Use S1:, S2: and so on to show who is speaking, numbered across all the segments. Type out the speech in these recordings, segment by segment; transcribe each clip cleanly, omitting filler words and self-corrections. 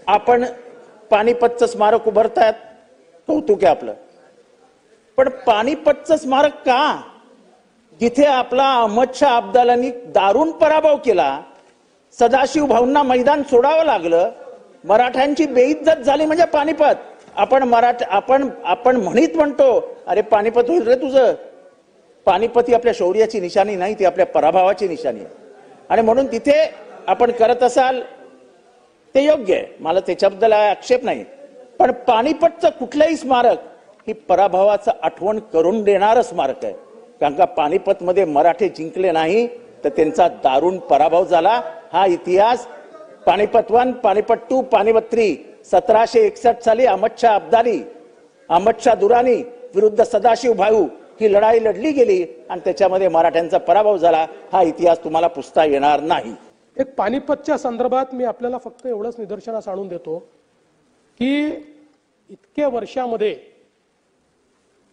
S1: आपण पानिपतचं स्मारक उभारतायत, कौतुक आहे आपलं. पण पानिपतचं स्मारक का? जिथे आपला अहमद शाह अब्दालांनी दारुण पराभव केला, सदाशिव भाऊंना मैदान सोडावं लागलं, मराठ्यांची बेइज्जत झाली म्हणजे पानिपत. आपण म्हणतो अरे पानिपत होईल रे तुझं. पानिपत ही आपल्या शौर्याची निशाणी नाही, ती आपल्या पराभवाची निशाणी आहे. आणि म्हणून तिथे आपण करत असाल ते योग्य आहे, मला त्याच्याबद्दल आक्षेप नाही. पण पानिपतचं कुठलंही स्मारक ही पराभवाचं आठवण करून देणारं स्मारक आहे. कारण का पानिपतमध्ये मराठे जिंकले नाही तर त्यांचा दारुण पराभव झाला. हा इतिहास पानिपत 1, पानिपत 2, पानिपत 3 1761 साली अहमद शाह दुरानी विरुद्ध सदाशिव भाऊ ही लढाई लढली गेली आणि त्याच्यामध्ये मराठ्यांचा पराभव झाला. हा इतिहास तुम्हाला पुसता येणार नाही.
S2: एक पानिपतच्या संदर्भात मी आपल्याला फक्त एवढंच निदर्शनास आणून देतो की इतक्या वर्षामध्ये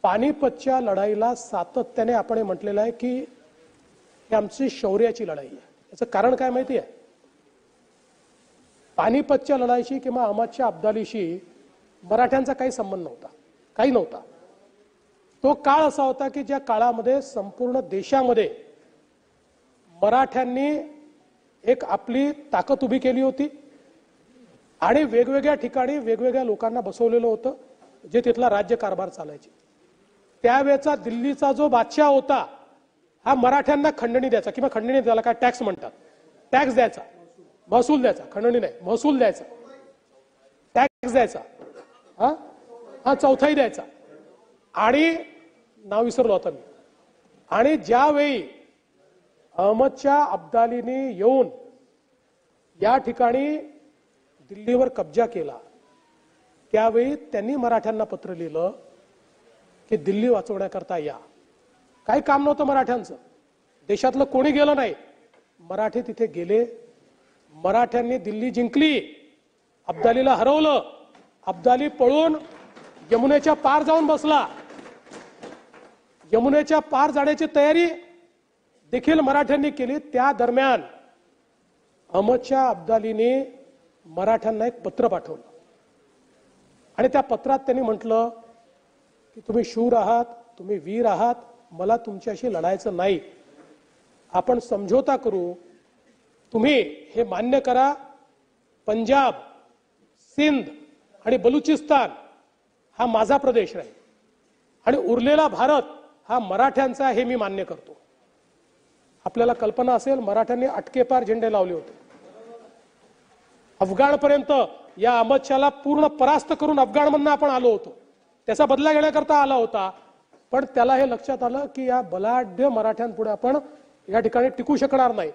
S2: पानिपतच्या लढाईला सातत्याने आपण म्हटलेलं आहे की ही आमची शौर्याची लढाई आहे. याचं कारण काय माहिती आहे? पानिपतच्या लढाईशी किंवा अहमद शाह अब्दालीशी मराठ्यांचा काही संबंध नव्हता, काही नव्हता. तो काळ असा होता की ज्या काळामध्ये संपूर्ण देशामध्ये मराठ्यांनी एक आपली ताकद उभी केली होती आणि वेगवेगळ्या ठिकाणी वेगवेगळ्या लोकांना बसवलेलं होतं जे तिथला राज्यकारभार चालायचे. त्यावेळेचा दिल्लीचा जो बादशाह होता हा मराठ्यांना खंडणी द्यायचा, किंवा खंडणी त्याला काय टॅक्स म्हणतात, टॅक्स द्यायचा, महसूल द्यायचा, खंडणी नाही महसूल द्यायचा, टॅक्स द्यायचा, हा चौथाई द्यायचा. आणि नाव विसरलो आता मी. आणि ज्यावेळी अहमद शाह अब्दालीने येऊन या ठिकाणी दिल्लीवर कब्जा केला त्यावेळी त्यांनी मराठ्यांना पत्र लिहिलं की दिल्ली वाचवण्याकरता या. काही काम नव्हतं मराठ्यांचं, देशातलं कोणी गेलं नाही, मराठे तिथे गेले. मराठ्यांनी दिल्ली जिंकली, अब्दालीला हरवलं. अब्दाली पळून यमुनेच्या पार जाऊन बसला. यमुनेच्या पार जाण्याची तयारी देखील मराठ्यांनी केली. त्या दरम्यान अहमद शाह अब्दालीने मराठ्यांना एक पत्र पाठवलं आणि त्या पत्रात त्यांनी म्हटलं की तुम्ही शूर आहात, तुम्ही वीर आहात, मला तुमच्याशी लढायचं नाही, आपण समझोता करू, तुम्ही हे मान्य करा, पंजाब, सिंध आणि बलुचिस्तान हा माझा प्रदेश राहील आणि उरलेला भारत हा मराठ्यांचा हे मी मान्य करतो. आपल्याला कल्पना असेल मराठ्यांनी अटकेपार झेंडे लावले होते. अफगाणपर्यंत या अहमद शाहला पूर्ण परास्त करून अफगाणमधून आपण आलो होतो, त्याचा बदला घेण्याकरता आला होता. पण त्याला हे लक्षात आलं की या बलाढ्य मराठ्यांपुढे आपण या ठिकाणी टिकू शकणार नाही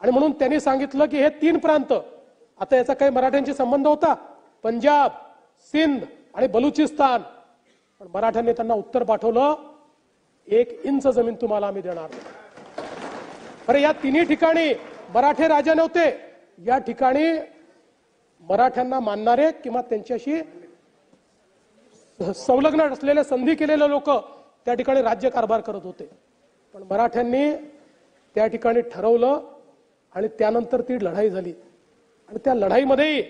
S2: आणि म्हणून त्यांनी सांगितलं की हे 3 प्रांत, आता याचा काही मराठ्यांशी संबंध होता, पंजाब, सिंध आणि बलुचिस्तान. पण मराठ्यांनी त्यांना उत्तर पाठवलं 1 इंच जमीन तुम्हाला आम्ही देणार नाही. अरे या 3 ठिकाणी मराठे राजा नव्हते, या ठिकाणी मराठ्यांना मानणारे किंवा त्यांच्याशी संलग्न असलेले, संधी केलेले लोक त्या ठिकाणी राज्यकारभार करत होते. पण मराठ्यांनी त्या ठिकाणी ठरवलं आणि त्यानंतर ती लढाई झाली. आणि त्या लढाईमध्ये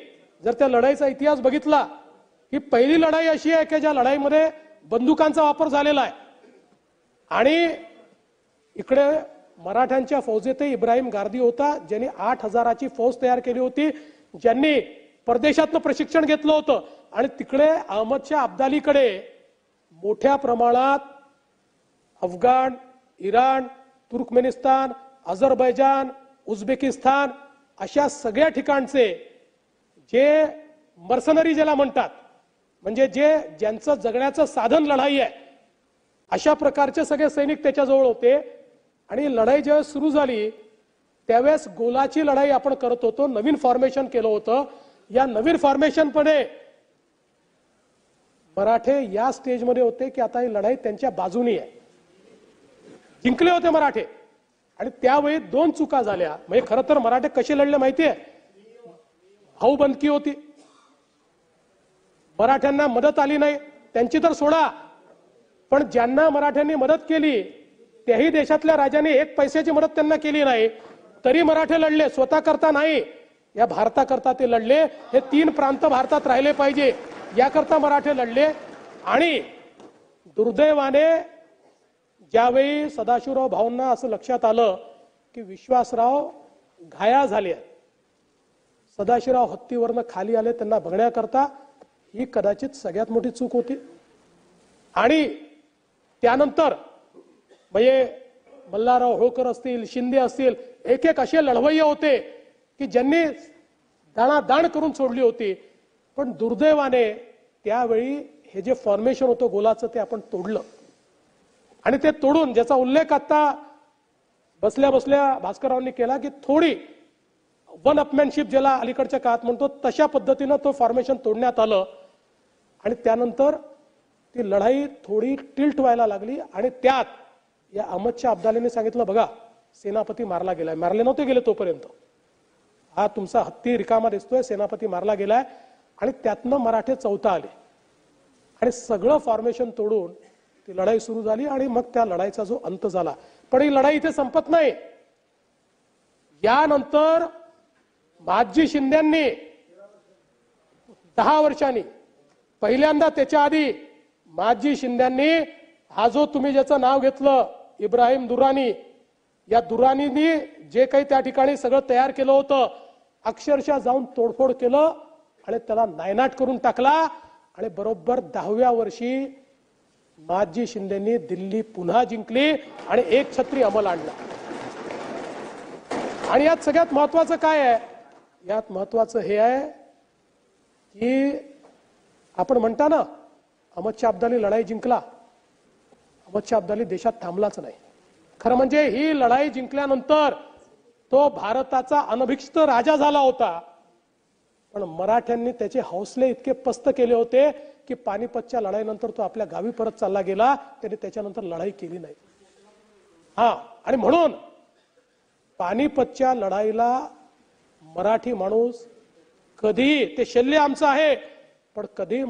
S2: जर त्या लढाईचा इतिहास बघितला, ही पहिली लढाई अशी आहे की ज्या लढाईमध्ये बंदुकांचा वापर झालेला आहे. आणि इकडे मराठ्यांच्या फौजेतही इब्राहिम गारदी होता, ज्यांनी 8,000ची फौज तयार केली होती, ज्यांनी परदेशातनं प्रशिक्षण घेतलं होतं. आणि तिकडे अहमद शाह अब्दालीकडे मोठ्या प्रमाणात अफगाण, इराण, तुर्कमेनिस्तान, अझरबैजान, उझबेकिस्तान अशा सगळ्या ठिकाणचे जे मर्सनरी ज्याला म्हणतात, म्हणजे ज्यांचं जगण्याचं साधन लढाई आहे, अशा प्रकारचे सगळे सैनिक त्याच्याजवळ होते. आणि लढाई जेव्हा सुरू झाली त्यावेळेस गोलाची लढाई आपण करत होतो, नवीन फॉर्मेशन केलं होतं. या नवीन फॉर्मेशनपणे मराठे या स्टेजमध्ये होते की आता ही लढाई त्यांच्या बाजूनी आहे, जिंकले होते मराठे. आणि त्यावेळी 2 चुका झाल्या. म्हणजे खरं तर मराठे कसे लढले माहितीये? भाऊबंदकी होती, मराठ्यांना मदत आली नाही, त्यांची तर सोडा, पण ज्यांना मराठ्यांनी मदत केली त्याही देशातल्या राजांनी 1 पैशाची मदत त्यांना केली नाही, तरी मराठे लढले, स्वतः करता नाही. या भारताकरता ते लढले. हे 3 प्रांत भारतात राहिले पाहिजे याकरता मराठे लढले. आणि दुर्दैवाने ज्यावेळी सदाशिवराव भाऊंना असं लक्षात आलं की विश्वासराव घाया झाले, सदाशिवराव हत्तीवरनं खाली आले त्यांना बघण्याकरता, ही कदाचित सगळ्यात मोठी चूक होती. आणि त्यानंतर म्हणजे मल्हारराव होळकर असतील, शिंदे असतील, एक एक असे लढवय्ये होते की ज्यांनी दाणादाण करून सोडली होती. पण दुर्दैवाने त्यावेळी हे जे फॉर्मेशन होतं गोलाचं ते आपण तोडलं. आणि ते तोडून, ज्याचा उल्लेख आता बसल्या बसल्या भास्कररावांनी केला, की थोडी वन अपमॅनशिप ज्याला अलीकडच्या काळात म्हणतो तशा पद्धतीनं तो फॉर्मेशन तोडण्यात आलं. आणि त्यानंतर ती लढाई थोडी टिल्ट व्हायला लागली. आणि त्यात या अहमदशाह अब्दालीने सांगितलं, बघा सेनापती मारला गेलाय. मारले नव्हते गेले तोपर्यंत, हा तुमचा हत्ती रिकामा दिसतोय, सेनापती मारला गेलाय. आणि त्यातनं मराठे चौथा आले आणि सगळं फॉर्मेशन तोडून ती लढाई सुरू झाली. आणि मग त्या लढाईचा जो अंत झाला. पण ही लढाई इथे संपत नाही. यानंतर महादजी शिंद्यांनी 10 वर्षांनी, पहिल्यांदा त्याच्या आधी महादजी शिंद्यांनी हा जो तुम्ही ज्याचं नाव घेतलं इब्राहिम दुरानी, या दुरानींनी जे काही त्या ठिकाणी सगळं तयार केलं होतं, अक्षरशः जाऊन तोडफोड केलं आणि त्याला नायनाट करून टाकला. आणि बरोबर 10व्या वर्षी महादजी शिंदेनी दिल्ली पुन्हा जिंकली आणि एक छत्री अंमल आणला. आणि यात सगळ्यात महत्वाचं काय आहे, यात महत्वाचं हे आहे की आपण म्हणता ना अहमदशाह अब्दाली लढाई जिंकला, अहमदशाह अब्दाली देशात थांबलाच नाही. खरं म्हणजे ही लढाई जिंकल्यानंतर तो भारताचा अनभिषिक्त राजा झाला होता. पण मराठ्यांनी त्याचे हौसले इतके पस्त केले होते की पानिपतच्या लढाईनंतर तो आपल्या गावी परत चालला गेला. त्याने त्याच्यानंतर लढाई केली नाही. आणि म्हणून पानिपतच्या लढाईला मराठी माणूस कधी, ते शल्य आमचं आहे, पण कधी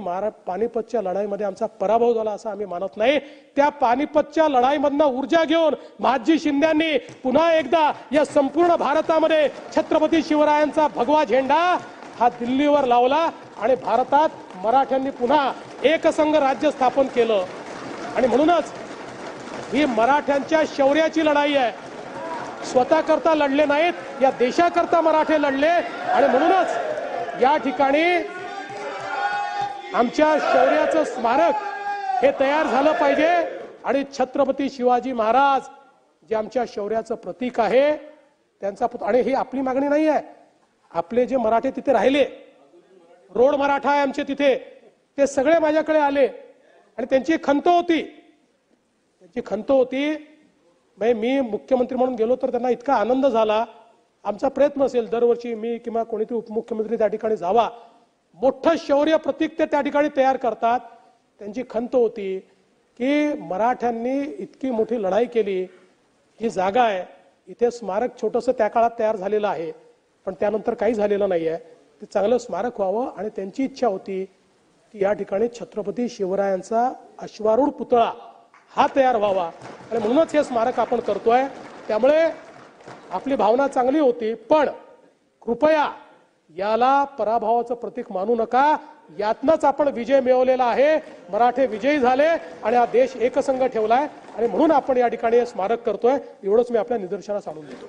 S2: पानिपतच्या लढाईमध्ये आमचा पराभव झाला असं आम्ही मानत नाही. त्या पानिपतच्या लढाईमधनं ऊर्जा घेऊन महादजी शिंद्यांनी पुन्हा एकदा या संपूर्ण भारतामध्ये छत्रपती शिवरायांचा भगवा झेंडा हा दिल्लीवर लावला आणि भारतात मराठ्यांनी पुन्हा एकसंघ राज्य स्थापन केलं. आणि म्हणूनच ही मराठ्यांच्या शौर्याची लढाई आहे. स्वतः करता लढले नाहीत, या देशाकरता मराठे लढले. आणि म्हणूनच या ठिकाणी आमच्या शौर्याचं स्मारक हे तयार झालं पाहिजे. आणि छत्रपती शिवाजी महाराज जे आमच्या शौर्याचं प्रतीक आहे त्यांचा, आणि ही आपली मागणी नाही आहे, आपले जे मराठे तिथे राहिले, रोड मराठा आहे आमचे तिथे, ते सगळे माझ्याकडे आले आणि त्यांची खंत होती. मी मुख्यमंत्री म्हणून गेलो तर त्यांना इतका आनंद झाला. आमचा प्रयत्न असेल दरवर्षी मी किंवा कोणीतरी उपमुख्यमंत्री त्या ठिकाणी जावा, मोठं शौर्य प्रतीक ते त्या ठिकाणी तयार करतात. त्यांची खंत होती की मराठ्यांनी इतकी मोठी लढाई केली, ही जागा आहे, इथे स्मारक छोटंसं त्या काळात तयार झालेलं आहे, पण त्यानंतर काही झालेलं नाहीये. ते चांगलं स्मारक व्हावं. आणि त्यांची इच्छा होती की या ठिकाणी छत्रपती शिवरायांचा अश्वारूढ पुतळा हा तयार व्हावा. आणि म्हणूनच हे स्मारक आपण करतोय. त्यामुळे आपली भावना चांगली होती. पण कृपया याला पराभवाचं प्रतीक मानू नका. यातनंच आपण विजय मिळवलेला आहे. मराठे विजयी झाले आणि हा देश एकसंघ ठेवलाय. आणि म्हणून आपण या ठिकाणी हे स्मारक करतोय. एवढंच मी आपल्या निदर्शनास आणून देतो.